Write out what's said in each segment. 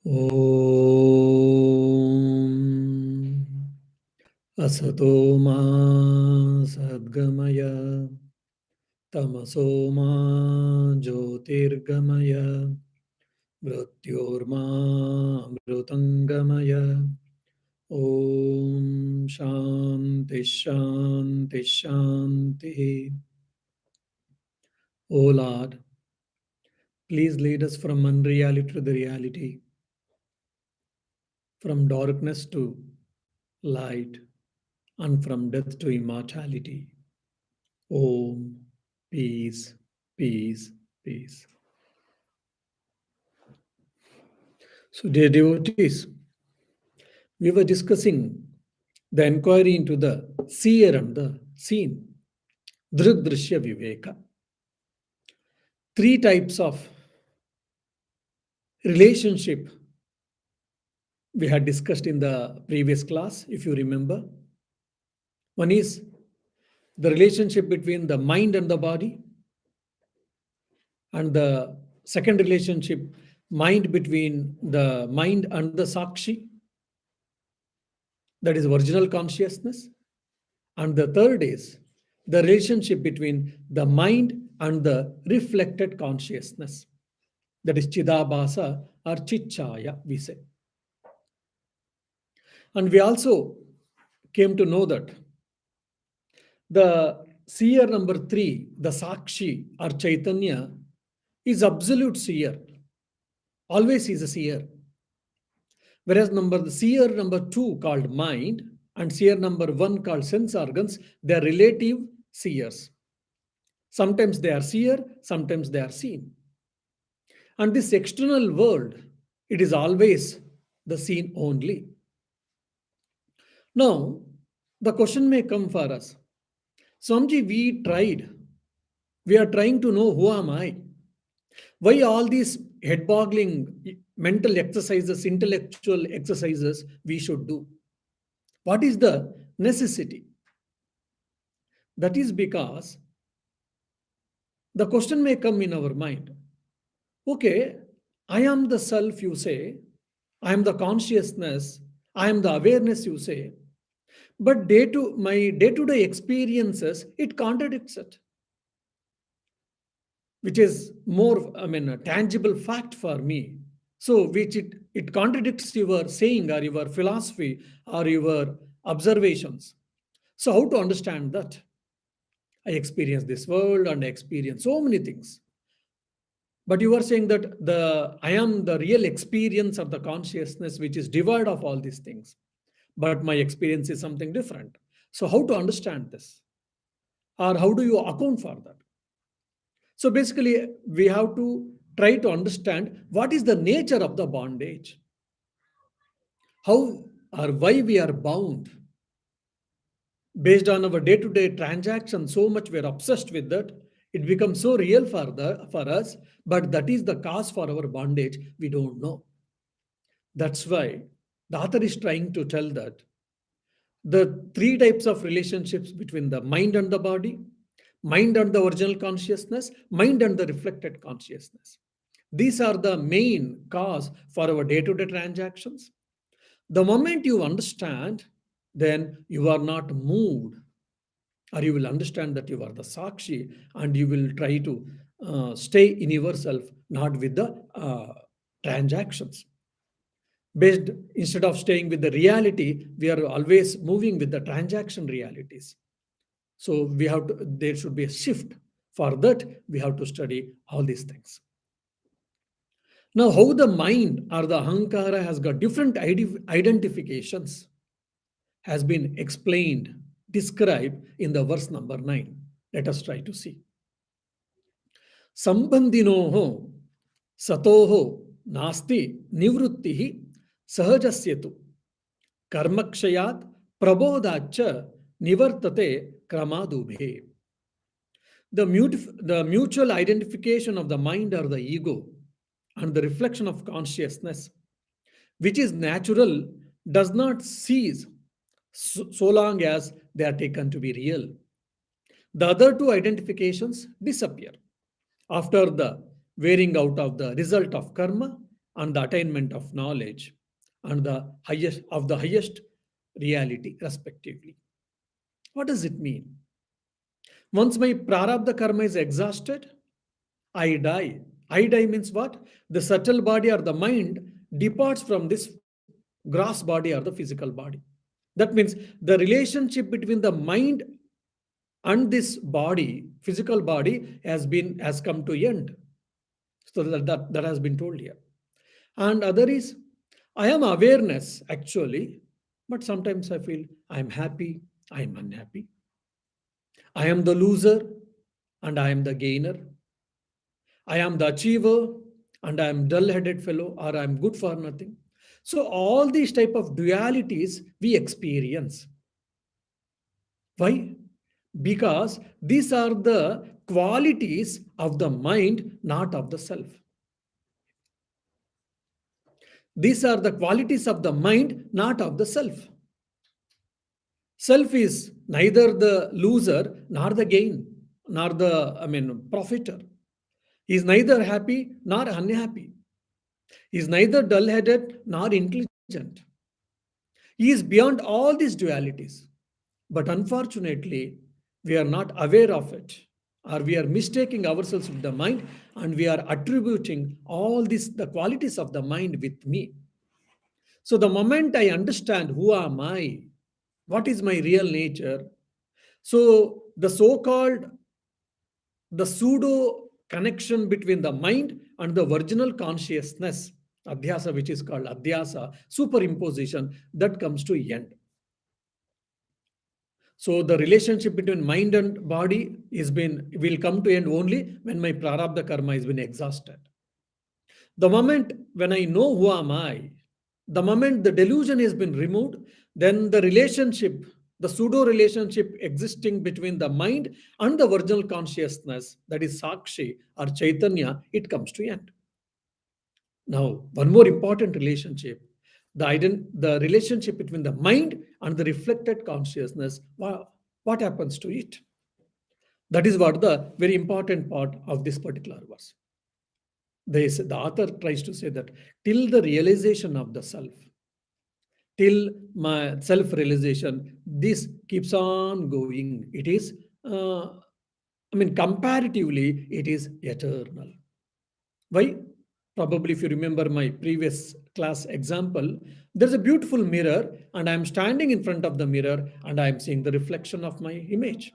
Om Asato Ma Sadgamaya Tamaso Ma Jyotirgamaya Mrityorma Amrutangamaya. Om Shanti Shanti Shanti. O Lord, please lead us from unreality to the reality, from darkness to light, and from death to immortality. Om, peace, peace, peace. So, dear devotees, we were discussing the inquiry into the seer and the seen, Drik, Drishya, Viveka. Three types of relationship we had discussed in the previous class, if you remember. One is the relationship between the mind and the body, and the second relationship, mind between the mind and the sakshi, that is original consciousness. And the third is the relationship between the mind and the reflected consciousness, that is chidabhasa or chichaya, we say. And we also came to know that the seer number 3, the sakshi or chaitanya, is absolute seer, always is a seer. Whereas the seer number 2 called mind and seer number 1 called sense organs, they are relative seers. Sometimes they are seer, sometimes they are seen. And this external world, it is always the seen only. Now, the question may come for us. Swamiji, we are trying to know who am I? Why all these head-boggling mental exercises, intellectual exercises we should do? What is the necessity? That is because the question may come in our mind. Okay, I am the self, you say. I am the consciousness. I am the awareness, you say. But my day-to-day experiences, it contradicts it, which is more, a tangible fact for me. So, which it contradicts your saying or your philosophy or your observations. So, how to understand that? I experience this world and I experience so many things. But you are saying that I am the real experience of the consciousness, which is devoid of all these things. But my experience is something different. So, how to understand this? Or how do you account for that? So, basically, we have to try to understand what is the nature of the bondage, how or why we are bound. Based on our day-to-day transactions, so much we are obsessed with that, it becomes so real for us, but that is the cause for our bondage, we don't know. That's why the author is trying to tell that the three types of relationships between the mind and the body, mind and the original consciousness, mind and the reflected consciousness. These are the main cause for our day-to-day transactions. The moment you understand, then you are not moved, or you will understand that you are the sakshi, and you will try to stay in yourself, not with the transactions. Based, instead of staying with the reality, we are always moving with the transaction realities. So there should be a shift. For that, we have to study all these things. Now, how the mind or the ahankara has got different identifications has been explained, described in the verse number 9. Let us try to see. Sambandinoho satoho nasti nivrittihi sahajasyatu karmakshayat prabodhacha nivartate kramadubhe. The mutual identification of the mind or the ego and the reflection of consciousness, which is natural, does not cease so long as they are taken to be real. The other two identifications disappear after the wearing out of the result of karma and the attainment of knowledge and the highest reality, respectively. What does it mean? Once my prarabdha karma is exhausted, I die. I die means what? The subtle body or the mind departs from this gross body or the physical body. That means the relationship between the mind and this body, physical body, has come to end. So that has been told here. And other is, I am awareness actually, but sometimes I feel I am happy, I am unhappy. I am the loser and I am the gainer. I am the achiever and I am dull-headed fellow, or I am good for nothing. So all these type of dualities we experience. Why? Because these are the qualities of the mind, not of the self. These are the qualities of the mind, not of the self. Self is neither the loser nor the gain, nor the, profiter. He is neither happy nor unhappy. He is neither dull headed nor intelligent. He is beyond all these dualities. But unfortunately, we are not aware of it, or we are mistaking ourselves with the mind, and we are attributing all these, the qualities of the mind, with me. So the moment I understand who am I, what is my real nature, so the so-called, the pseudo connection between the mind and the original consciousness, adhyasa, which is called adhyasa, superimposition, that comes to end. So the relationship between mind and body will come to end only when my prarabdha karma has been exhausted. The moment when I know who am I, the moment the delusion has been removed, then the relationship, the pseudo relationship existing between the mind and the original consciousness, that is Sakshi or Chaitanya, it comes to end. Now, one more important relationship, the relationship between the mind and the reflected consciousness. What happens to it? That is what the very important part of this particular verse. The author tries to say that till the realization of the self, till my self realization, this keeps on going. It is, comparatively, it is eternal. Why? Probably, if you remember my previous class example, there's a beautiful mirror, and I'm standing in front of the mirror and I'm seeing the reflection of my image.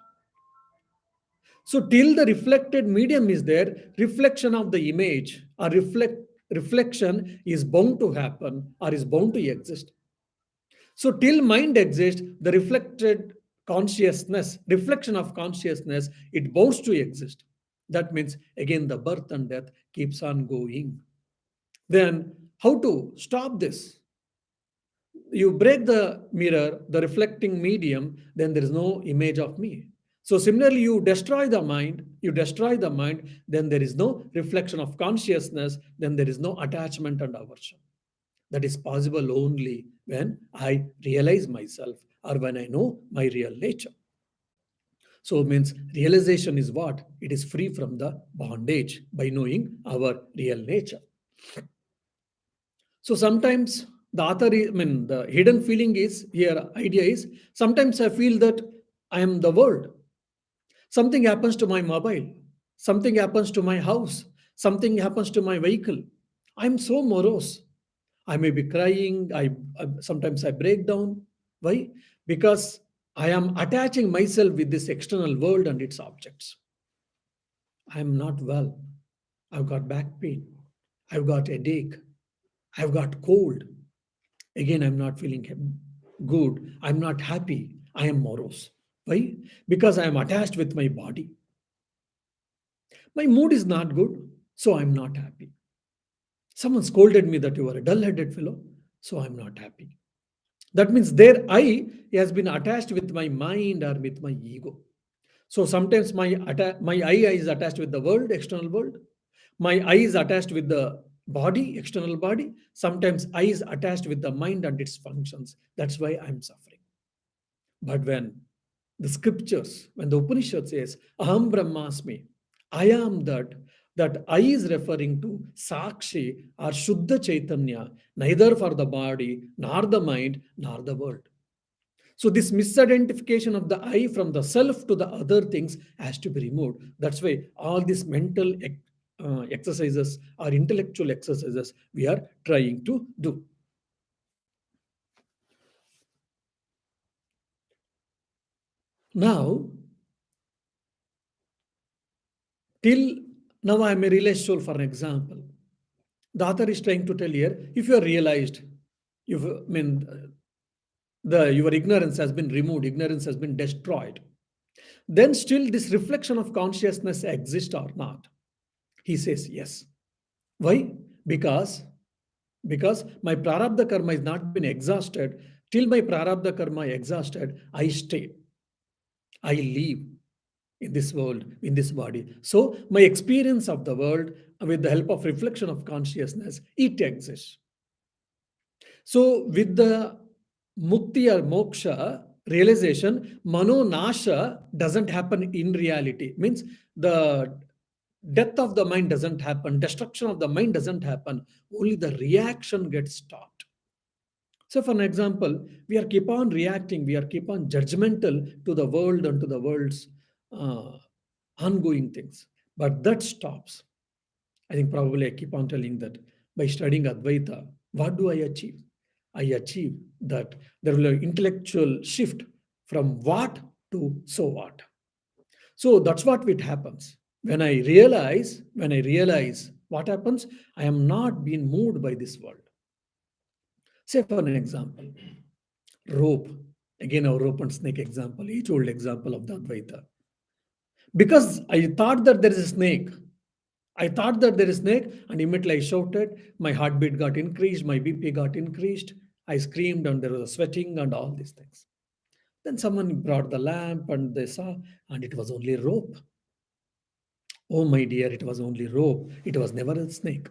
So, till the reflected medium is there, reflection of the image or reflection is bound to happen or is bound to exist. So, till mind exists, the reflected consciousness, reflection of consciousness, it bounds to exist. That means, again, the birth and death keeps on going. Then, how to stop this? You break the mirror, the reflecting medium, then there is no image of me. So, similarly, you destroy the mind, then there is no reflection of consciousness, then there is no attachment and aversion. That is possible only when I realize myself or when I know my real nature. So, it means realization is what? It is free from the bondage by knowing our real nature. So sometimes the hidden feeling is here, idea is sometimes I feel that I am the world. Something happens to my mobile, something happens to my house, something happens to my vehicle. I'm so morose. I may be crying. Sometimes I break down. Why? Because I am attaching myself with this external world and its objects. I am not well. I've got back pain. I've got headache. I've got cold. Again, I'm not feeling good. I'm not happy. I am morose. Why? Because I am attached with my body. My mood is not good, so I'm not happy. Someone scolded me that you are a dull headed fellow, so I'm not happy. That means their I has been attached with my mind or with my ego. So sometimes my I is attached with the world, external world. My I is attached with the body, external body. Sometimes I is attached with the mind and its functions. That's why I'm suffering. But when the scriptures, when the Upanishad says, Aham Brahmasmi, I am that, That I is referring to Sakshi or Shuddha Chaitanya, neither for the body, nor the mind, nor the world. So, this misidentification of the I from the self to the other things has to be removed. That's why all these mental exercises or intellectual exercises we are trying to do. Now, till now, I am a realized soul, for an example. The author is trying to tell here if you are realized, if, I mean, your ignorance has been removed, ignorance has been destroyed, then still this reflection of consciousness exists or not? He says yes. Why? Because because my prarabdha karma is not been exhausted. Till my prarabdha karma exhausted, I stay, I live in this world, in this body. So my experience of the world with the help of reflection of consciousness, it exists. So with the mukti or moksha realization, mano nasha doesn't happen in reality. Means the death of the mind doesn't happen, destruction of the mind doesn't happen. Only the reaction gets stopped. So, for an example, we are keep on reacting, we are keep on judgmental to the world and to the world's uh, ongoing things. But that stops. I think probably I keep on telling that by studying Advaita, what do I achieve? I achieve that there will be an intellectual shift from what to so what. So that's what it happens. When I realize what happens, I am not being moved by this world. Say for an example, rope. Again, our rope and snake example, age old example of the Advaita. Because I thought that there is a snake. I thought that there is a snake, and immediately I shouted. My heartbeat got increased, my BP got increased. I screamed, and there was a sweating and all these things. Then someone brought the lamp, and they saw, and it was only rope. Oh, my dear, it was only rope. It was never a snake.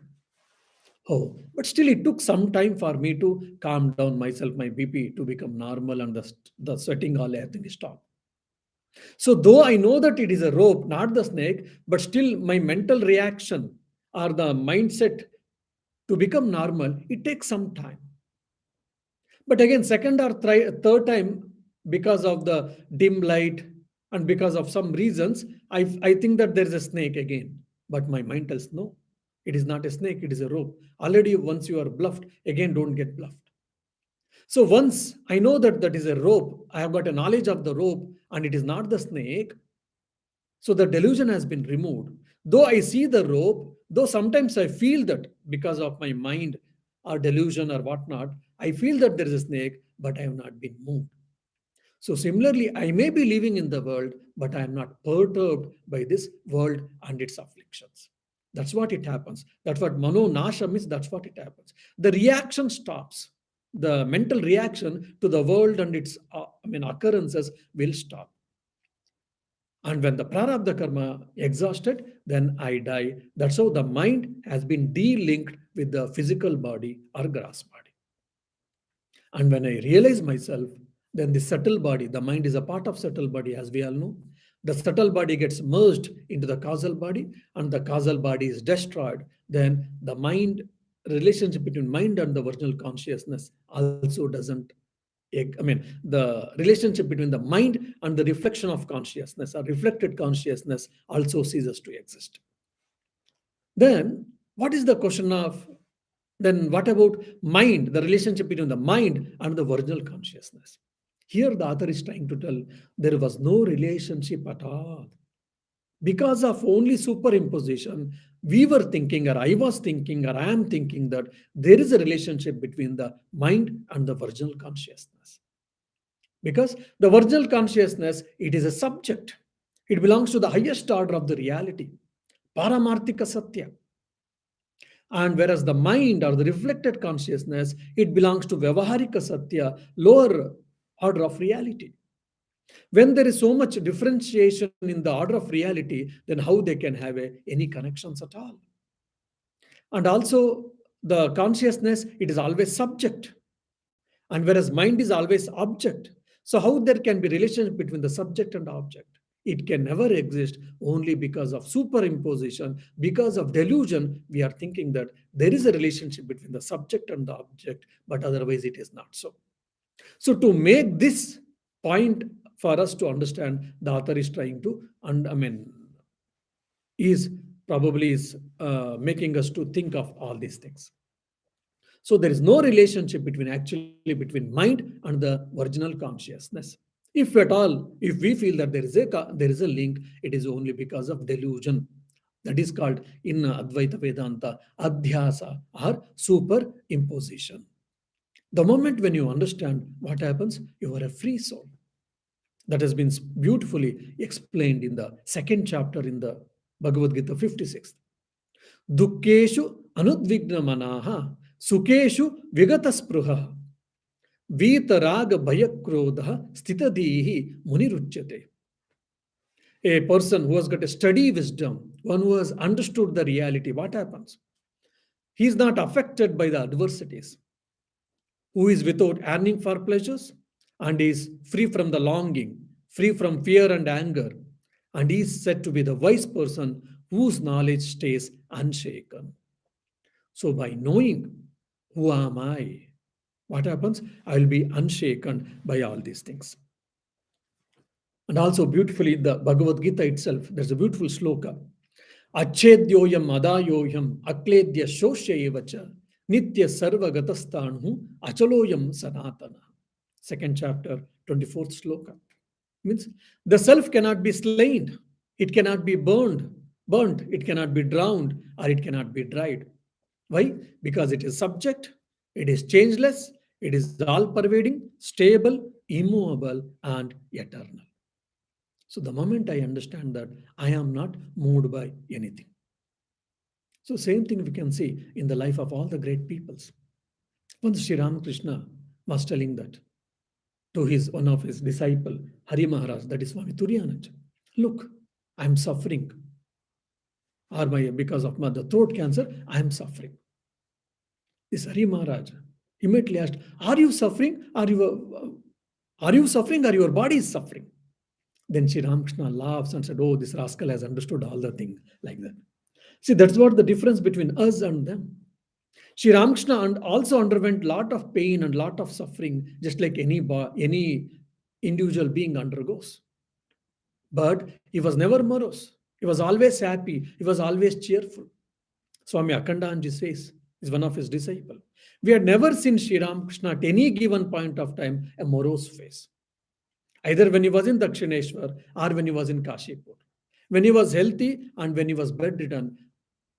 Oh, but still, it took some time for me to calm down myself, my BP to become normal, and the sweating all everything stopped. So, though I know that it is a rope, not the snake, but still my mental reaction or the mindset to become normal, it takes some time. But again, second or third time, because of the dim light and because of some reasons, I think that there is a snake again. But my mind tells no, it is not a snake, it is a rope. Already, once you are bluffed, again, don't get bluffed. So once I know that that is a rope, I have got a knowledge of the rope and it is not the snake. So the delusion has been removed. Though I see the rope, though sometimes I feel that because of my mind or delusion or whatnot, I feel that there is a snake, but I have not been moved. So similarly, I may be living in the world, but I am not perturbed by this world and its afflictions. That's what it happens. That's what mano nasha means. That's what it happens. The reaction stops. The mental reaction to the world and its occurrences will stop. And when the prarabdha karma exhausted, then I die. That's how the mind has been de-linked with the physical body or gross body. And when I realize myself, then the subtle body, the mind is a part of subtle body, as we all know. The subtle body gets merged into the causal body, and the causal body is destroyed. Then the mind, relationship between mind and the original consciousness also doesn't. The relationship between the mind and the reflection of consciousness or reflected consciousness also ceases to exist. Then, what is the question of then what about mind, the relationship between the mind and the original consciousness? Here, the author is trying to tell there was no relationship at all. Because of only superimposition, we were thinking, or I was thinking, or I am thinking that there is a relationship between the mind and the original consciousness. Because the original consciousness, it is a subject. It belongs to the highest order of the reality, Paramarthika Satya. And whereas the mind or the reflected consciousness, it belongs to Vyavaharika Satya, lower order of reality. When there is so much differentiation in the order of reality, then how they can have any connections at all? And also, the consciousness, it is always subject. And whereas mind is always object. So how there can be relationship between the subject and object? It can never exist only because of superimposition, because of delusion. We are thinking that there is a relationship between the subject and the object, but otherwise it is not so. So, to make this point for us to understand, the author is trying to, and I mean, is probably is making us to think of all these things. So there is no relationship between actually between mind and the original consciousness. If at all, if we feel that there is a link, it is only because of delusion. That is called in Advaita Vedanta adhyasa or superimposition. The moment when you understand what happens, you are a free soul. That has been beautifully explained in the second chapter in the Bhagavad Gita 56th. Dukkeshu anudvigna manaha, sukeshu vigata spruha, Vitaraga bhayakrodha stitadihi muniruchyate. A person who has got a steady wisdom, one who has understood the reality, what happens? He is not affected by the adversities, who is without yearning for pleasures, and is free from the longing, free from fear and anger, and is said to be the wise person whose knowledge stays unshaken. So, by knowing who am I, what happens? I will be unshaken by all these things. And also, beautifully, the Bhagavad Gita itself, there's a beautiful sloka. Achedyoyam adayoyam akledya shoshya evacha nitya sarva gatastanu achaloyam sanatana. Second chapter, 24th sloka. Means the self cannot be slain, it cannot be burnt, it cannot be drowned, or it cannot be dried. Why? Because it is subject, it is changeless, it is all pervading, stable, immovable, and eternal. So the moment I understand that I am not moved by anything. So same thing we can see in the life of all the great peoples. Once Sri Ramakrishna was telling that to his one of his disciple, Hari Maharaj, that is Swami Turiyanand. Look, I am suffering. Or because of my the throat cancer, I am suffering. This Hari Maharaj immediately asked, are you suffering? Are you suffering or your body is suffering? Then Sri Ramakrishna laughs and said, oh, this rascal has understood all the thing like that. See, that's what the difference between us and them. Sri Ramakrishna also underwent lot of pain and lot of suffering, just like any individual being undergoes. But he was never morose. He was always happy. He was always cheerful. Swami Akhandanji says, is one of his disciples. We had never seen Sri Ramakrishna at any given point of time a morose face. Either when he was in Dakshineshwar or when he was in Kashipur. When he was healthy and when he was bedridden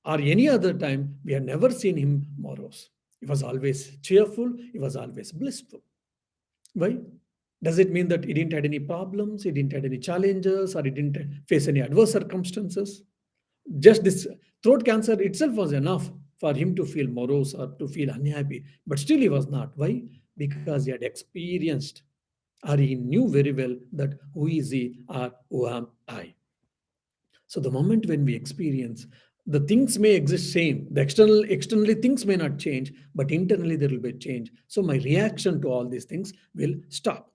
or any other time, we had never seen him morose. He was always cheerful. He was always blissful. Why? Does it mean that he didn't have any problems, he didn't have any challenges, or he didn't face any adverse circumstances? Just this throat cancer itself was enough for him to feel morose or to feel unhappy. But still he was not. Why? Because he had experienced or he knew very well that who is he or who am I. So the moment when we experience, the things may exist same, the externally things may not change, but internally there will be change. So my reaction to all these things will stop.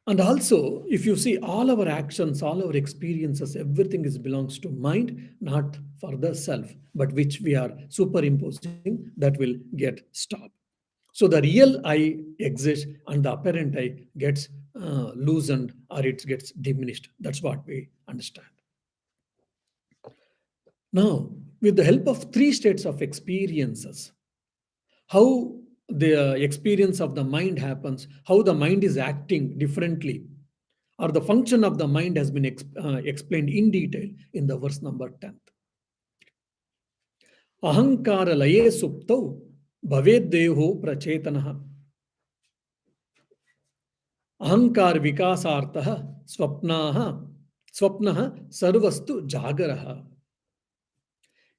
And also, if you see all our actions, all our experiences, everything is belongs to mind, not for the self, but which we are superimposing, that will get stopped. So the real I exists and the apparent I gets loosened or it gets diminished. That's what we understand. Now, with the help of three states of experiences, how the experience of the mind happens, how the mind is acting differently, or the function of the mind has been explained in detail in the verse number 10th. Ahankara laye suptau bhaveddeho prachetanaha. Ahankar vikasartah swapnaha sarvastu jagaraha.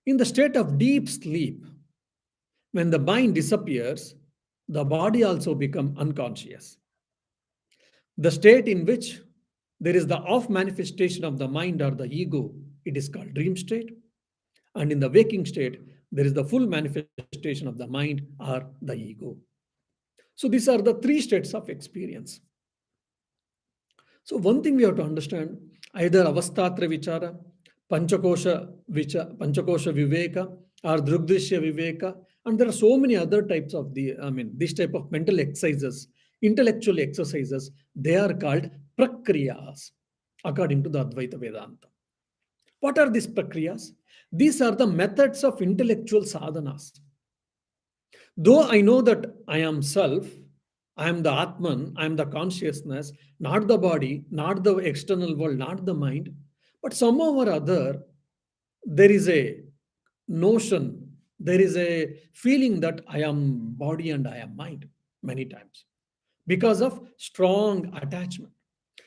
In the state of deep sleep, when the mind disappears, the body also becomes unconscious. The state in which there is the off manifestation of the mind or the ego, it is called dream state. And in the waking state, there is the full manifestation of the mind or the ego. So these are the three states of experience. So one thing we have to understand, either avastatra vichara, panchakosha viveka, or drugdrishya viveka, and there are so many other types of this type of mental exercises, intellectual exercises. They are called prakriyas, according to the Advaita Vedanta. What are these prakriyas? These are the methods of intellectual sadhanas. Though I know that I am self, I am the Atman, I am the consciousness, not the body, not the external world, not the mind, but somehow or other, there is a notion, there is a feeling that I am body and I am mind many times because of strong attachment.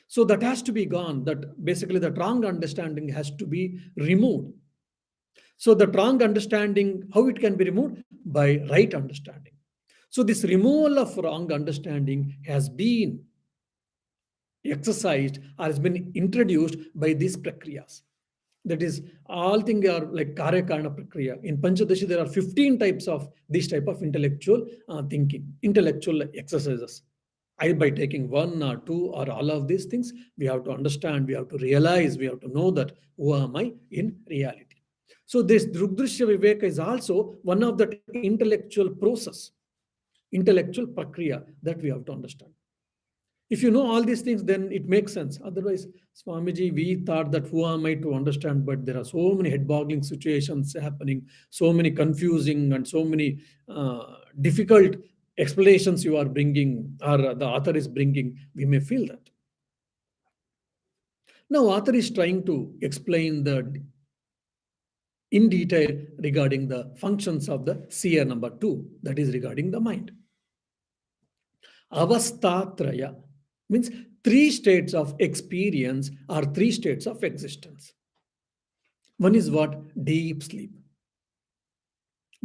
So that has to be gone, that basically the wrong understanding has to be removed. So the wrong understanding, how it can be removed? By right understanding. So this removal of wrong understanding has been exercised or has been introduced by these prakriyas. That is, all things are like karya karana prakriya. In Panchadashi, there are 15 types of this type of intellectual thinking, intellectual exercises. By taking one or two or all of these things, we have to understand, we have to realize, we have to know that who am I in reality. So this Drugdrishya Viveka is also one of that intellectual process, intellectual prakriya that we have to understand. If you know all these things, then it makes sense. Otherwise, Swamiji, we thought that who am I to understand? But there are so many head-boggling situations happening, so many confusing and so many difficult explanations you are bringing, or the author is bringing. We may feel that. Now, author is trying to explain in detail regarding the functions of the seer number 2, that is regarding the mind. Avastatraya means 3 states of experience or 3 states of existence. One is what? Deep sleep.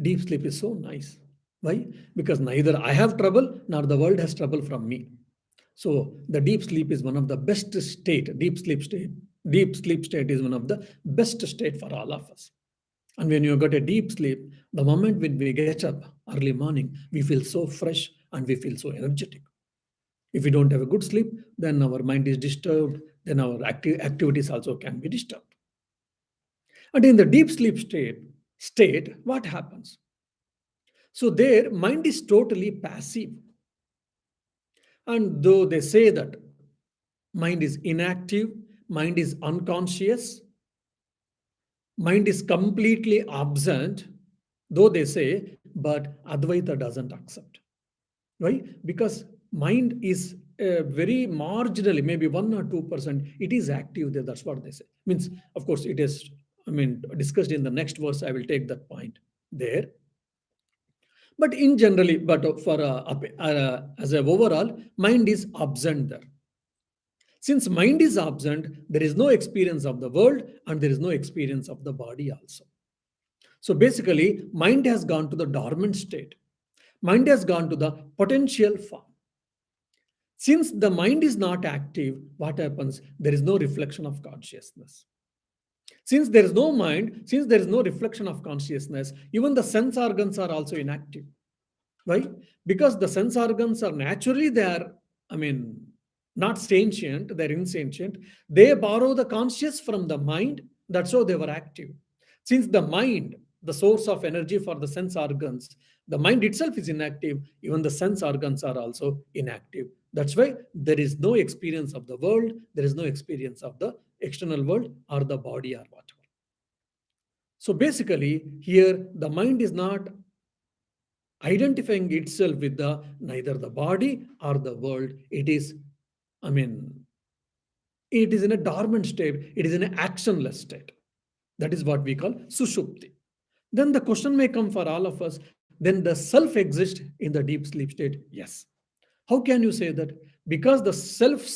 Deep sleep is so nice. Why? Because neither I have trouble nor the world has trouble from me. So the deep sleep is one of the best state. Deep sleep state is one of the best state for all of us. And when you got a deep sleep, the moment when we get up early morning, we feel so fresh and we feel so energetic. If we don't have a good sleep, then our mind is disturbed, then our activities also can be disturbed. And in the deep sleep state, what happens? So their mind is totally passive. And though they say that mind is inactive, mind is unconscious, mind is completely absent, though they say, but Advaita doesn't accept. Why? Because mind is very marginally, maybe 1 or 2%, it is active there. That's what they say. Means, of course, it is, discussed in the next verse. I will take that point there. But in generally, but for as a overall, mind is absent there. Since mind is absent, there is no experience of the world and there is no experience of the body also. So basically, mind has gone to the dormant state. Mind has gone to the potential form. Since the mind is not active, what happens? There is no reflection of consciousness. Since there is no mind, since there is no reflection of consciousness, even the sense organs are also inactive. Why? Because the sense organs are naturally there, not sentient, they're insentient. They borrow the conscious from the mind, that's how they were active. Since the mind, the source of energy for the sense organs, the mind itself is inactive, even the sense organs are also inactive. That's why there is no experience of the world, there is no experience of the external world or the body or whatever. So basically, here the mind is not identifying itself with neither the body or the world. It is, it is in a dormant state, it is in an actionless state. That is what we call sushupti. Then the question may come for all of us, then the self exists in the deep sleep state? Yes. How can you say that? Because the self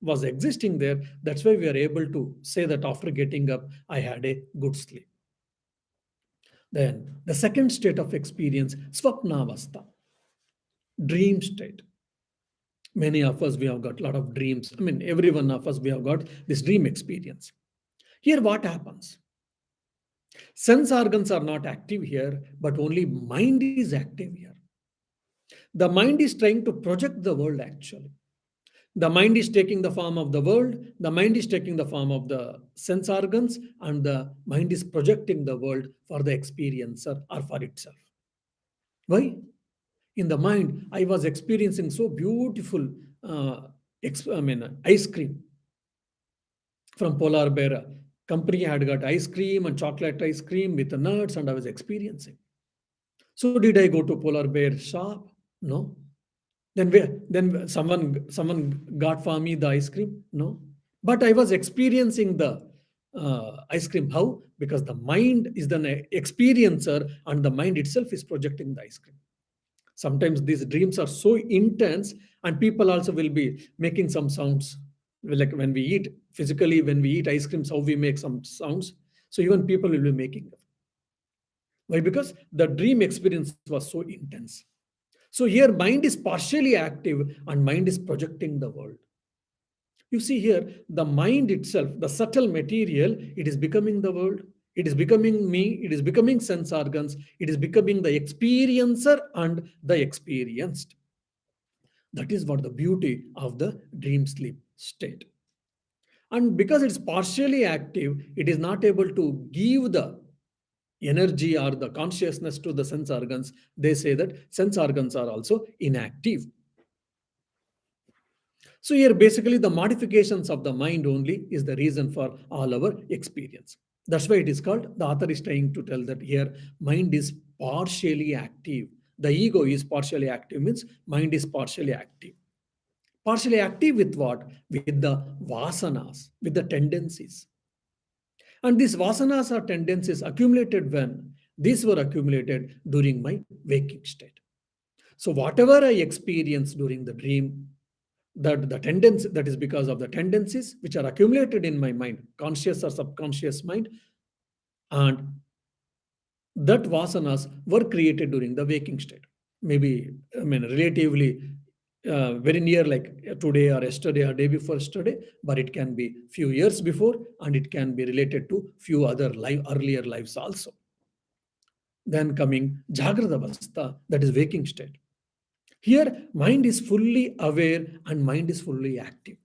was existing there, that's why we are able to say that after getting up, I had a good sleep. Then the second state of experience, swapnavastha, dream state. Many of us, we have got a lot of dreams. Every one of us, we have got this dream experience. Here, what happens? Sense organs are not active here, but only mind is active here. The mind is trying to project the world actually. The mind is taking the form of the world, the mind is taking the form of the sense organs, and the mind is projecting the world for the experiencer or for itself. Why? In the mind, I was experiencing so beautiful ice cream from Polar Bear. Company had got ice cream and chocolate ice cream with the nuts, and I was experiencing. So did I go to Polar Bear shop? No. Then someone got for me the ice cream? No. But I was experiencing the ice cream. How? Because the mind is the experiencer, and the mind itself is projecting the ice cream. Sometimes these dreams are so intense, and people also will be making some sounds. Like when we eat physically, when we eat ice creams, how we make some sounds. So even people will be making them. Why? Because the dream experience was so intense. So here mind is partially active and mind is projecting the world. You see here, the mind itself, the subtle material, it is becoming the world. It is becoming me. It is becoming sense organs. It is becoming the experiencer and the experienced. That is what the beauty of the dream sleep state. And because it's partially active, it is not able to give the energy or the consciousness to the sense organs. They say that sense organs are also inactive. So here basically the modifications of the mind only is the reason for all our experience. That's why it is called, the author is trying to tell that here mind is partially active. The ego is partially active, means mind is partially active. Partially active with what? With the vasanas, with the tendencies. And these vasanas or tendencies accumulated when? These were accumulated during my waking state. So whatever I experience during the dream, that the tendency, that is because of the tendencies which are accumulated in my mind, conscious or subconscious mind, and that vasanas were created during the waking state. Maybe, relatively very near, like today or yesterday or day before yesterday, but it can be few years before, and it can be related to few other earlier lives also. Then coming Jagrata Avastha, that is waking state. Here, mind is fully aware and mind is fully active.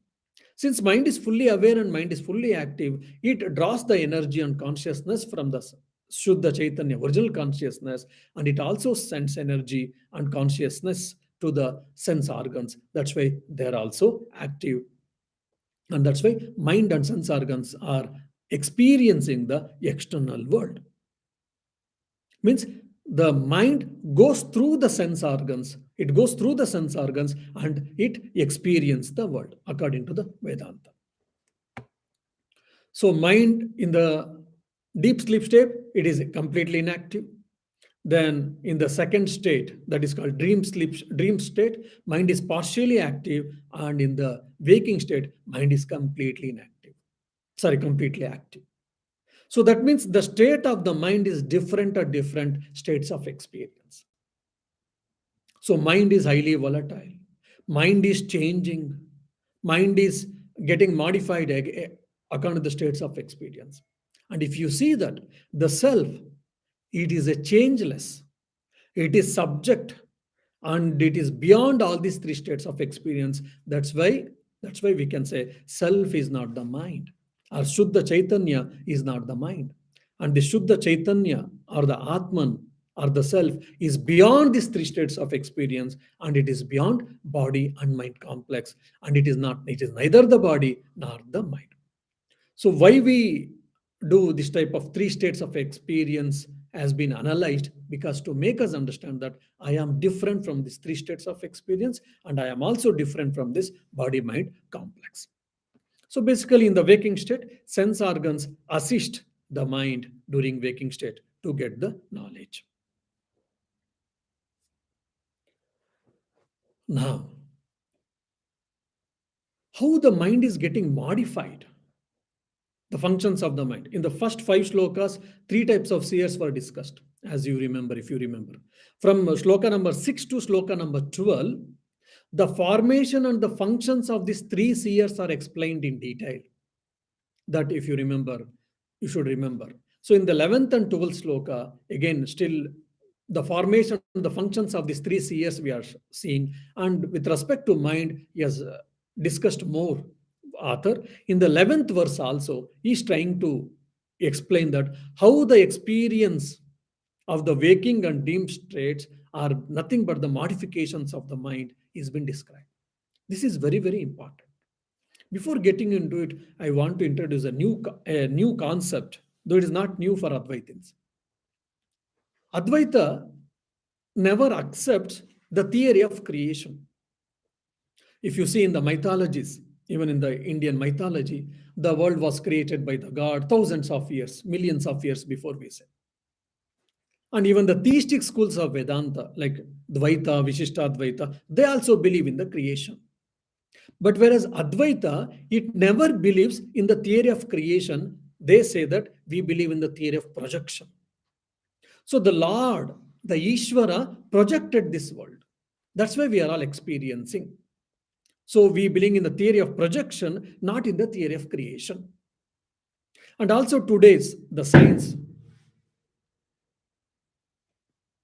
Since mind is fully aware and mind is fully active, it draws the energy and consciousness from the Shuddha Chaitanya, original consciousness, and it also sends energy and consciousness to the sense organs. That's why they're also active. And that's why mind and sense organs are experiencing the external world. Means the mind goes through the sense organs, it goes through the sense organs and it experiences the world according to the Vedanta. So mind in the deep sleep state, it is completely inactive. Then in the second state, that is called dream state, mind is partially active, and in the waking state, mind is completely inactive. Sorry, completely active. So that means the state of the mind is different at different states of experience. So mind is highly volatile. Mind is changing. Mind is getting modified according to the states of experience. And if you see that the self, it is a changeless, it is subject, and it is beyond all these three states of experience. That's why we can say self is not the mind, or Shuddha Chaitanya is not the mind. And the Shuddha Chaitanya or the Atman or the self is beyond these three states of experience, and it is beyond body and mind complex. And it is neither the body nor the mind. So why we do this type of three states of experience has been analyzed, because to make us understand that I am different from these three states of experience, and I am also different from this body mind complex. So basically in the waking state, sense organs assist the mind during waking state to get the knowledge. Now, how the mind is getting modified, the functions of the mind. In the first 5 shlokas, 3 types of seers were discussed, as you remember, if you remember. From shloka number 6 to shloka number 12, the formation and the functions of these 3 seers are explained in detail. That, if you remember, you should remember. So in the 11th and 12th shloka, again, still the formation, the functions of these 3 seers we are seeing. And with respect to mind, yes, discussed more. Author in the 11th verse also is trying to explain that how the experience of the waking and dream states are nothing but the modifications of the mind is been described. This is very, very important. Before getting into it, I want to introduce a new concept, though it is not new for Advaitins. Advaita never accepts the theory of creation. If you see in the mythologies, even in the Indian mythology, the world was created by the god thousands of years, millions of years before we say. And even the theistic schools of Vedanta, like Dvaita, Vishishtadvaita, they also believe in the creation. But whereas Advaita, it never believes in the theory of creation, they say that we believe in the theory of projection. So the Lord, the Ishvara, projected this world. That's why we are all experiencing. So we believe in the theory of projection, not in the theory of creation. And also today's the science,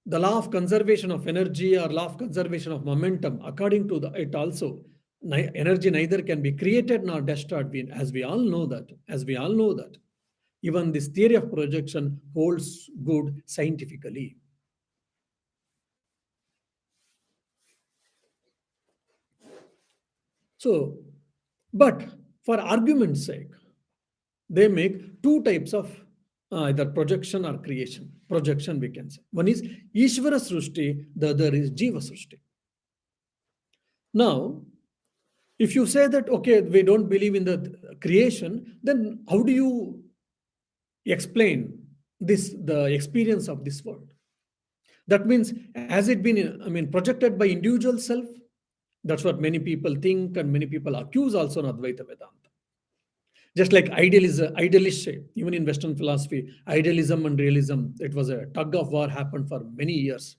the law of conservation of energy or law of conservation of momentum, according to it also, energy neither can be created nor destroyed. As we all know that, even this theory of projection holds good scientifically. So, but for argument's sake, they make two types of either projection or creation. Projection, we can say. One is Ishvara Srushti, the other is Jiva Srushti. Now, if you say that, okay, we don't believe in the creation, then how do you explain the experience of this world? That means, has it been, projected by individual self? That's what many people think, and many people accuse also in Advaita Vedanta. Just like idealists say, even in Western philosophy, idealism and realism, it was a tug of war happened for many years.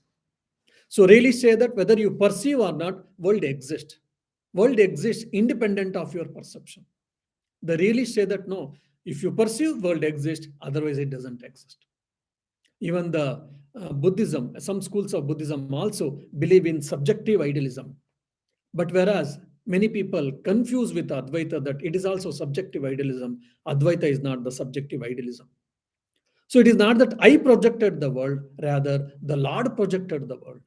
So realists say that whether you perceive or not, world exists. World exists independent of your perception. The realists say that no, if you perceive, world exists, otherwise it doesn't exist. Even the Buddhism, some schools of Buddhism also believe in subjective idealism. But whereas many people confuse with Advaita that it is also subjective idealism, Advaita is not the subjective idealism. So it is not that I projected the world, rather the Lord projected the world.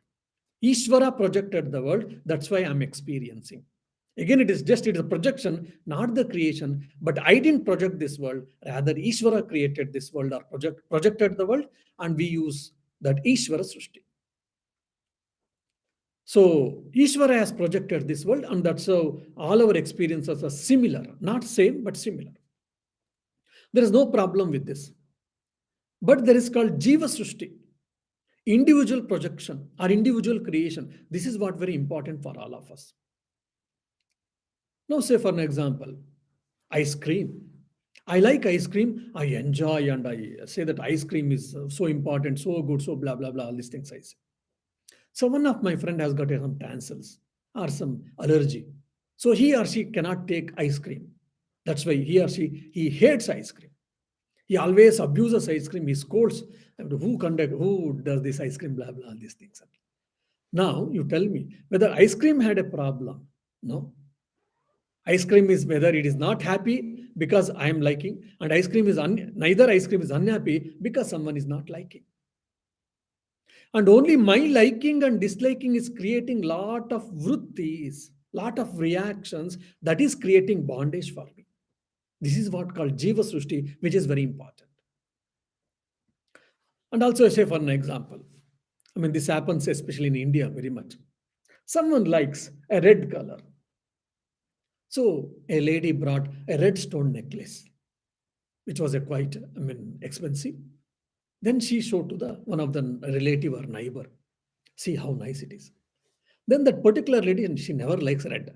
Ishvara projected the world, that's why I'm experiencing. Again, it is a projection, not the creation, but I didn't project this world, rather Ishvara created this world or projected the world, and we use that Ishvara Srushti. So Ishvara has projected this world, and that's how all our experiences are similar, not same, but similar. There is no problem with this. But there is called Jiva Srushti, individual projection or individual creation. This is what very important for all of us. Now, say for an example, ice cream. I like ice cream, I enjoy, and I say that ice cream is so important, so good, so blah, blah, blah, all these things I say. So one of my friend has got some tonsils or some allergy. So he or she cannot take ice cream. That's why he hates ice cream. He always abuses ice cream. He scolds. Who does this ice cream, blah, blah, these things. Now you tell me whether ice cream had a problem. No. Ice cream is whether it is not happy because I am liking, and ice cream is neither ice cream is unhappy because someone is not liking. And only my liking and disliking is creating lot of vrittis, lot of reactions that is creating bondage for me. This is what called Jiva Srushti, which is very important. And also, I say for an example, this happens especially in India very much. Someone likes a red color. So a lady brought a red stone necklace, which was a quite, expensive. Then she showed to one of the relative or neighbor. See how nice it is. Then that particular lady, and she never likes red.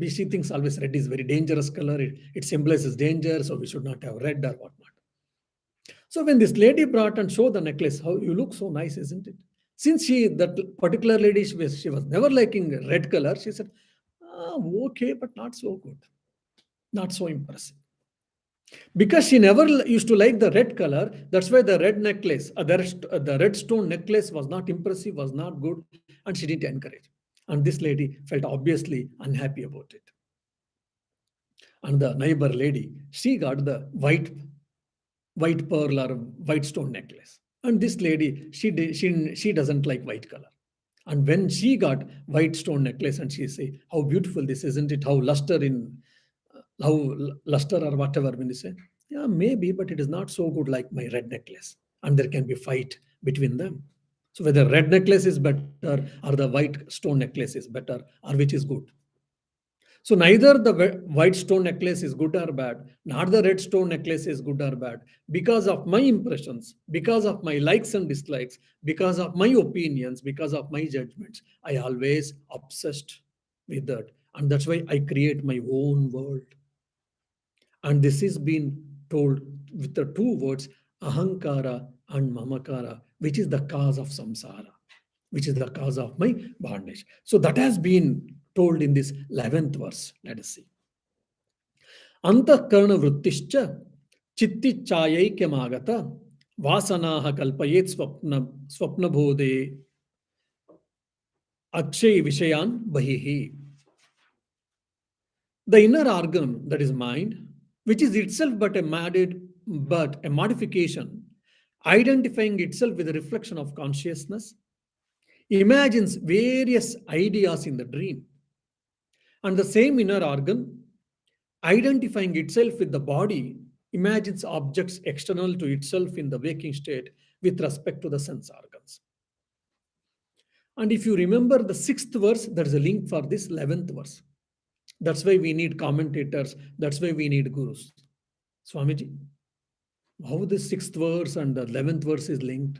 She thinks always red is very dangerous color. It symbolizes danger, so we should not have red or whatnot. So when this lady brought and showed the necklace, how you look so nice, isn't it? Since that particular lady, she was never liking red color, she said, okay, but not so good, not so impressive. Because she never used to like the red color, that's why the red necklace, the red stone necklace was not impressive, was not good, and she didn't encourage. And this lady felt obviously unhappy about it. And the neighbor lady, she got the white pearl or white stone necklace. And this lady, she doesn't like white color. And when she got white stone necklace, and she say, "How beautiful this, isn't it? How luster in, how luster or whatever." When you say, "Yeah, maybe, but it is not so good like my red necklace," and there can be fight between them. So whether red necklace is better or the white stone necklace is better, or which is good. So neither the white stone necklace is good or bad, nor the red stone necklace is good or bad. Because of my impressions, because of my likes and dislikes, because of my opinions, because of my judgments, I always obsessed with that. And that's why I create my own world. And this is being told with the two words, ahankara and mamakara, which is the cause of samsara, which is the cause of my bondage. So that has been told in this 11th verse. Let us see. ಅಂತಃಕರಣ ವೃತ್ತಿಶ್ಚ ಚಿತ್ತಿಚ್ಛಾಯೈಕ್ಯಮಾಗತ ವಾಸನಾಹ ಕಲ್ಪಯೇತ್ ಸ್ವಪ್ನಬೋಧೆ ಅಕ್ಷಯ ವಿಷಯಾನ್ ಬಹಿಹಿ. The inner organ, that is mind, which is itself but a modification, identifying itself with a reflection of consciousness, imagines various ideas in the dream. And the same inner organ, identifying itself with the body, imagines objects external to itself in the waking state with respect to the sense organs. And if you remember the 6th verse, there is a link for this 11th verse. That's why we need commentators. That's why we need gurus. Swamiji, how the 6th verse and the 11th verse is linked?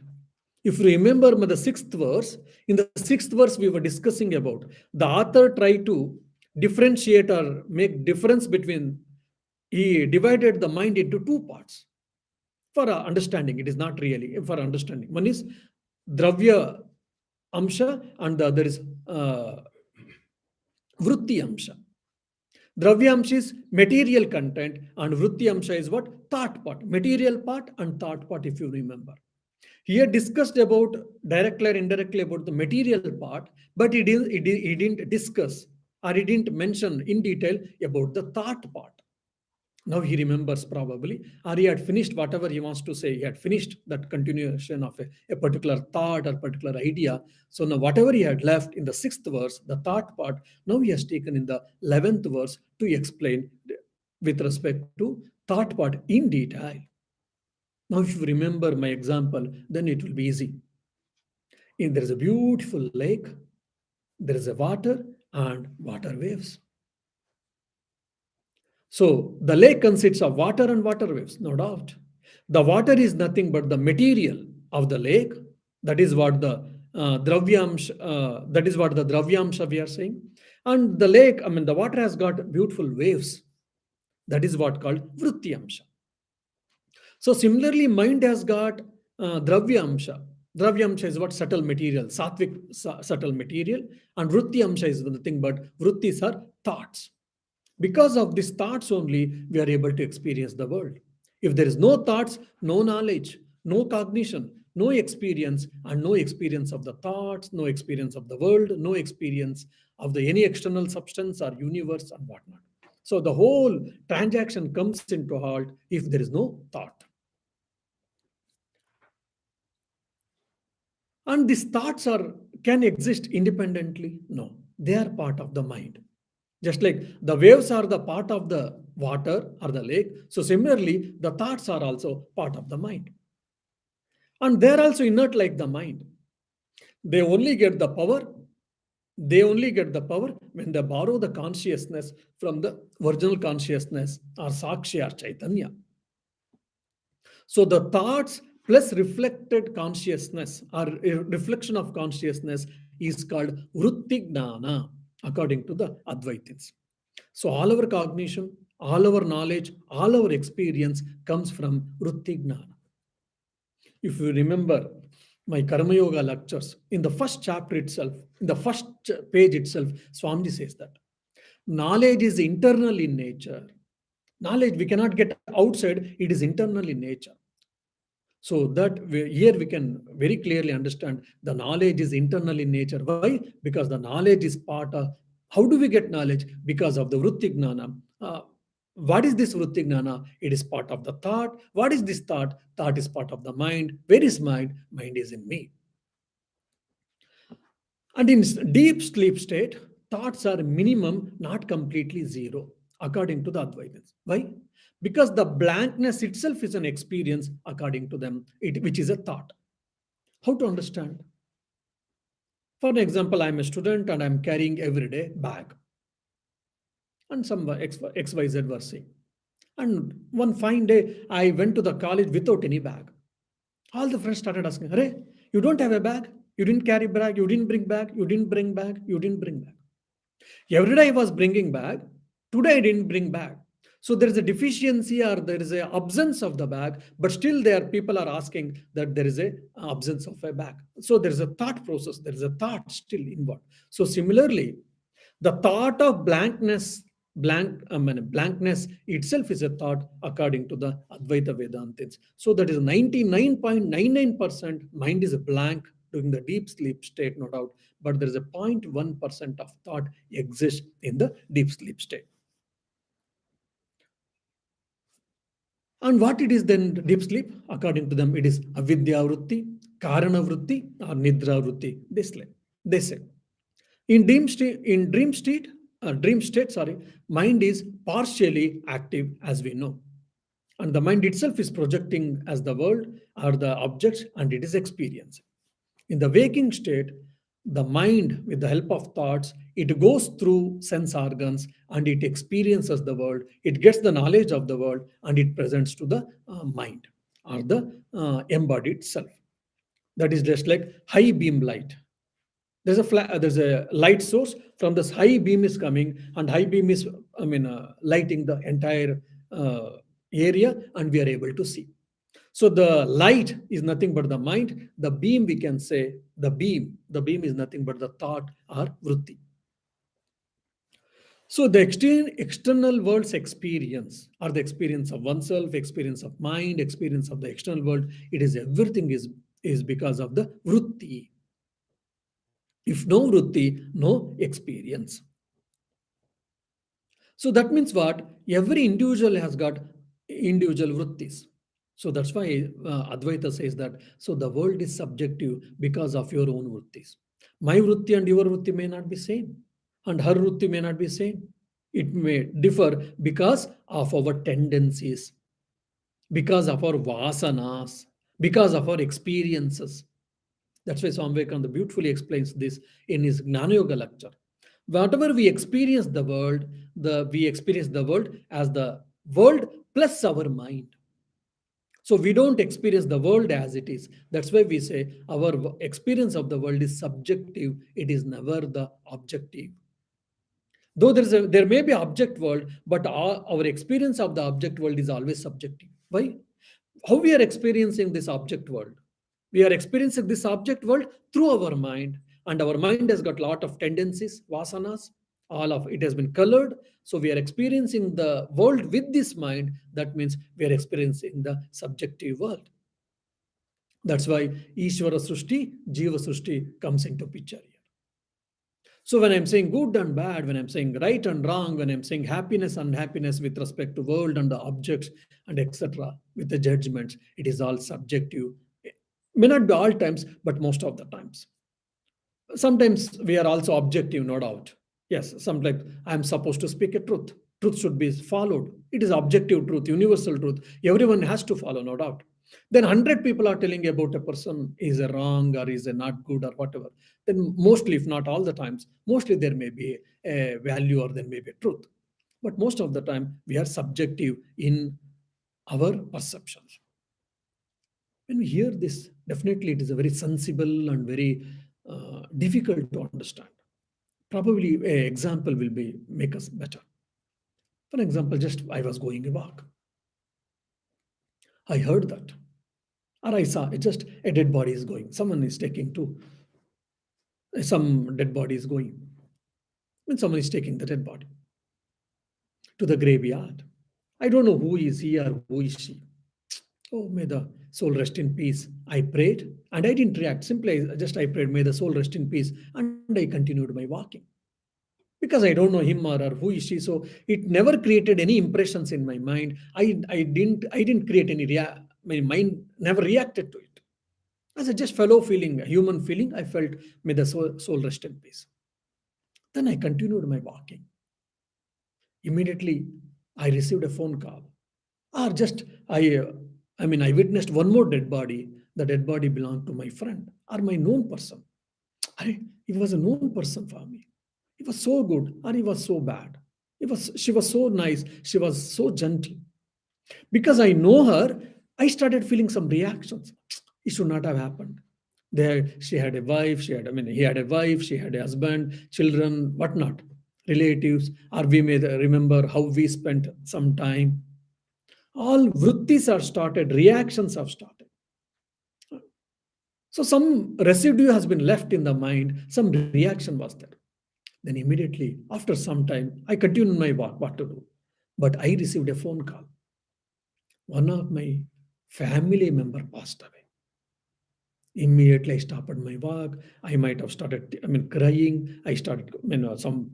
If you remember the 6th verse, in the 6th verse we were discussing about the author tried to differentiate or make difference between, he divided the mind into two parts for understanding. It is not really for understanding. One is dravya amsha and the other is vritti amsha. Dravyamsha is material content and Vrittyamsha is what? Thought part. Material part and thought part, if you remember. He had discussed about directly or indirectly about the material part, but he didn't discuss or he didn't mention in detail about the thought part. Now he remembers probably, or he had finished whatever he wants to say. He had finished that continuation of a particular thought or particular idea. So now whatever he had left in the 6th verse, the thought part, now he has taken in the 11th verse to explain with respect to thought part in detail. Now if you remember my example, then it will be easy. There is a beautiful lake, there is a water and water waves. So the lake consists of water and water waves, no doubt. The water is nothing but the material of the lake. That is what the dravyamsha we are saying. And the lake, the water has got beautiful waves. That is what called vrityamsha. So similarly, mind has got dravyamsha. Dravyamsha is what? Subtle material, sattvic subtle material. And vrityamsha is nothing but vrittis are thoughts. Because of these thoughts only, we are able to experience the world. If there is no thoughts, no knowledge, no cognition, no experience, and no experience of the thoughts, no experience of the world, no experience of the any external substance or universe and whatnot. So the whole transaction comes into halt if there is no thought. And these thoughts can exist independently? No, they are part of the mind. Just like the waves are the part of the water or the lake, so similarly, the thoughts are also part of the mind. And they're also inert like the mind. They only get the power. They only get the power when they borrow the consciousness from the original consciousness or Sakshi or Chaitanya. So the thoughts plus reflected consciousness or reflection of consciousness is called Vritti Gnana, according to the Advaitins. So all our cognition, all our knowledge, all our experience comes from Vritti Gnana. If you remember my Karma Yoga lectures, in the first chapter itself, in the first page itself, Swami says that knowledge is internal in nature. Knowledge we cannot get outside, it is internal in nature. So that here we can very clearly understand the knowledge is internal in nature. Why? Because the knowledge is part of, how do we get knowledge? Because of the Vritti Gnana. What is this vritti gnana? It is part of the thought. What is this thought? Thought is part of the mind. Where is mind? Mind is in me. And in deep sleep state, thoughts are minimum, not completely zero, according to the Advaitins. Why? Because the blankness itself is an experience, according to them, which is a thought. How to understand? For an example, I'm a student and I'm carrying everyday bag. And some XYZ were saying. And one fine day, I went to the college without any bag. All the friends started asking, Hey, you don't have a bag? You didn't carry bag? You didn't bring bag? You didn't bring bag? You didn't bring bag? Every day I was bringing bag. Today I didn't bring bag. So there is a deficiency or there is a absence of the bag, but still there people are asking that there is a absence of a bag. So there is a thought process. There is a thought still involved. So similarly, the thought of blankness itself is a thought according to the Advaita Vedantins. So that is 99.99% mind is blank during the deep sleep state, no doubt, but there is a 0.1% of thought exists in the deep sleep state. And what it is then deep sleep? According to them, it is avidya vritti, karana vritti, or nidra vritti. They say. Dream state, sorry, mind is partially active, as we know, and the mind itself is projecting as the world or the objects, and it is experiencing. In the waking state, the mind, with the help of thoughts, it goes through sense organs and it experiences the world. It gets the knowledge of the world and it presents to the mind or the embodied self. That is just like high beam light. There's a light source from this high beam is coming, and high beam is lighting the entire uh, area, and we are able to see. So the light is nothing but the mind. The beam, we can say, the beam is nothing but the thought or vritti. So the external world's experience, or the experience of oneself, experience of mind, experience of the external world, it is everything is because of the vritti. If no vritti, no experience. So that means what? Every individual has got individual vrittis. So that's why Advaita says that. So the world is subjective because of your own vrittis. My vritti and your vritti may not be same, and her vritti may not be same. It may differ because of our tendencies, because of our vasanas, because of our experiences. That's why Swami Vivekananda beautifully explains this in his Gnana Yoga lecture. Whatever we experience we experience the world as the world plus our mind. So we don't experience the world as it is. That's why we say our experience of the world is subjective. It is never the objective. Though there may be object world, but our experience of the object world is always subjective. Why? How we are experiencing this object world? We are experiencing this object world through our mind, and our mind has got a lot of tendencies, vasanas. All of it has been colored. So we are experiencing the world with this mind. That means we are experiencing the subjective world. That's why Ishvara Srushti, Jiva Srushti comes into picture here. So when I'm saying good and bad, when I'm saying right and wrong, when I'm saying happiness and unhappiness with respect to world and the objects and etc., with the judgments, it is all subjective. May not be all times, but most of the times. Sometimes we are also objective, no doubt. Yes, sometimes I'm supposed to speak a truth. Truth should be followed. It is objective truth, universal truth. Everyone has to follow, no doubt. Then 100 people are telling about a person is a wrong or is a not good or whatever. Then mostly, if not all the times, mostly there may be a value or there may be a truth. But most of the time, we are subjective in our perceptions. When we hear this, definitely it is a very sensible and very difficult to understand. Probably an example will be make us better. For example, just I was going a walk. I heard that, or I saw just a dead body is going. Someone is taking to some dead body is going. When someone is taking the dead body to the graveyard, I don't know who is he or who is she. Oh, may the soul rest in peace. I prayed and I didn't react. Simply, just I prayed, may the soul rest in peace. And I continued my walking. because I don't know him or who is she. So it never created any impressions in my mind. I didn't create any my mind never reacted to it. As a just fellow feeling, a human feeling, I felt, may the soul rest in peace. Then I continued my walking. Immediately, I received a phone call, or just I witnessed one more dead body. The dead body belonged to my friend or my known person. Arey, he was a known person for me. He was so good or he was so bad. She was so nice. She was so gentle. Because I know her, I started feeling some reactions. It should not have happened. There, she had a wife. He had a wife. She had a husband, children, whatnot, relatives. Or we may remember how we spent some time. All vrittis are started. Reactions have started. So some residue has been left in the mind. Some reaction was there. Then immediately, after some time, I continued my walk, what to do. But I received a phone call. One of my family member passed away. Immediately, I stopped my walk. I might have started, crying. I started,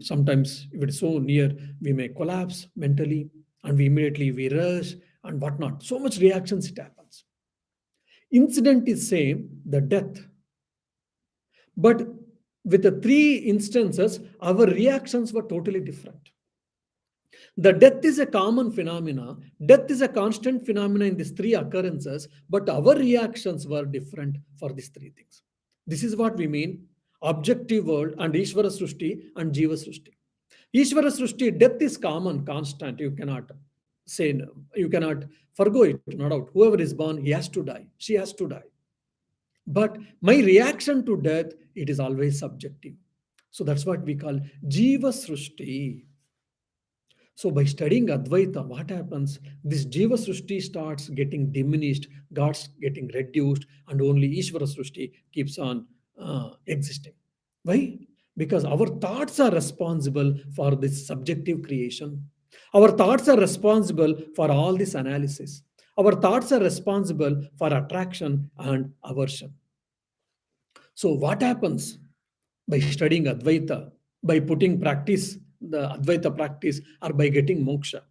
sometimes if it's so near, we may collapse mentally, and we rush and whatnot. So much reactions it happens. Incident is same, the death, but with the three instances, our reactions were totally different. The death is a common phenomena. Death is a constant phenomena in these three occurrences, but our reactions were different for these three things. This is what we mean objective world and Ishvara Srushti and Jiva Srushti. Ishvara Srushti, death is common, constant. You cannot say no. You cannot forgo it, no doubt. Whoever is born, he has to die. She has to die. But my reaction to death, it is always subjective. So that's what we call Jiva Srushti. So by studying Advaita, what happens? This Jiva Srushti starts getting diminished, God's getting reduced, and only Ishvara Srushti keeps on existing. Why? Because our thoughts are responsible for this subjective creation. Our thoughts are responsible for all this analysis. Our thoughts are responsible for attraction and aversion. So what happens by studying Advaita, by putting practice, the Advaita practice, or by getting moksha?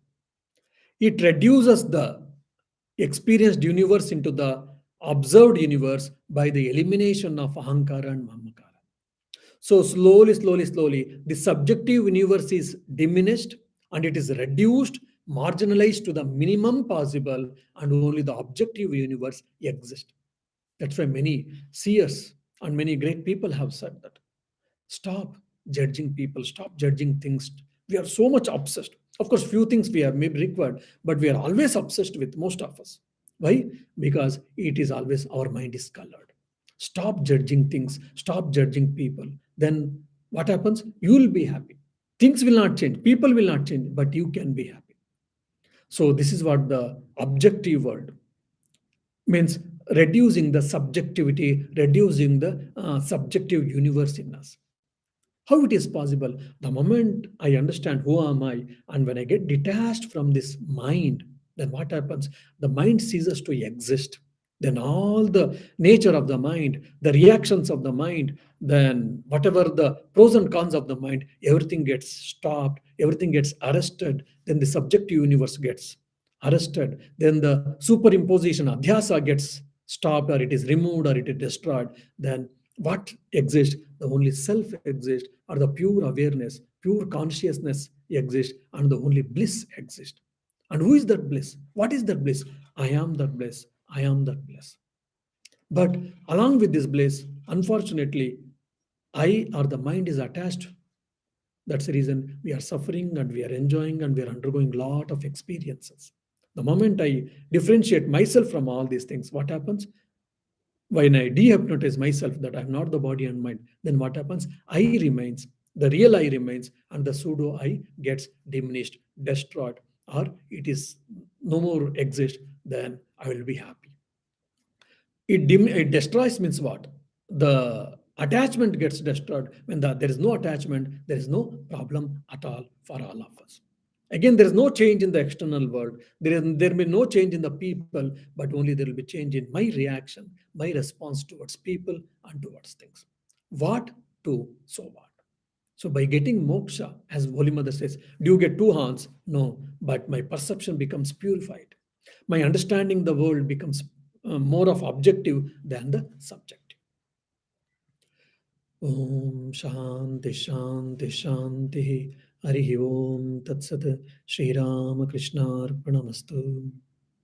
It reduces the experienced universe into the observed universe by the elimination of ahankara and mamakara. So slowly, the subjective universe is diminished and it is reduced, marginalized to the minimum possible, and only the objective universe exists. That's why many seers and many great people have said that. Stop judging people, stop judging things. We are so much obsessed. Of course, few things we are maybe required, but we are always obsessed with most of us. Why? Because it is always our mind is colored. Stop judging things, stop judging people. Then what happens? You will be happy. Things will not change, people will not change, but you can be happy. So, this is what the objective world means, reducing the subjectivity, reducing the subjective universe in us. How it is possible? The moment I understand who am I, and when I get detached from this mind, then what happens? The mind ceases to exist. Then all the nature of the mind, the reactions of the mind, then whatever the pros and cons of the mind, everything gets stopped, everything gets arrested. Then the subjective universe gets arrested. Then the superimposition, adhyasa, gets stopped, or it is removed, or it is destroyed. Then what exists? The only self exists, or the pure awareness, pure consciousness exists, and the only bliss exists. And who is that bliss? What is that bliss? I am that bliss. I am that bliss. But along with this bliss, unfortunately, I or the mind is attached. That's the reason we are suffering and we are enjoying and we are undergoing a lot of experiences. The moment I differentiate myself from all these things, what happens? When I dehypnotize myself that I'm not the body and mind, then what happens? I remains, the real I remains, and the pseudo I gets diminished, destroyed, or it is no more exist, then I will be happy. It destroys means what? The attachment gets destroyed. When there is no attachment, there is no problem at all for all of us. Again, there is no change in the external world. There will be no change in the people, but only there will be change in my reaction, my response towards people and towards things. What to, so what? So by getting moksha, as Holy Mother says, do you get two horns? No, but my perception becomes purified. My understanding the world becomes more of objective than the subjective. Om Shanti Shanti Shanti Harihi Om Tat Sat Shri Rama Krishna Arpanamastu.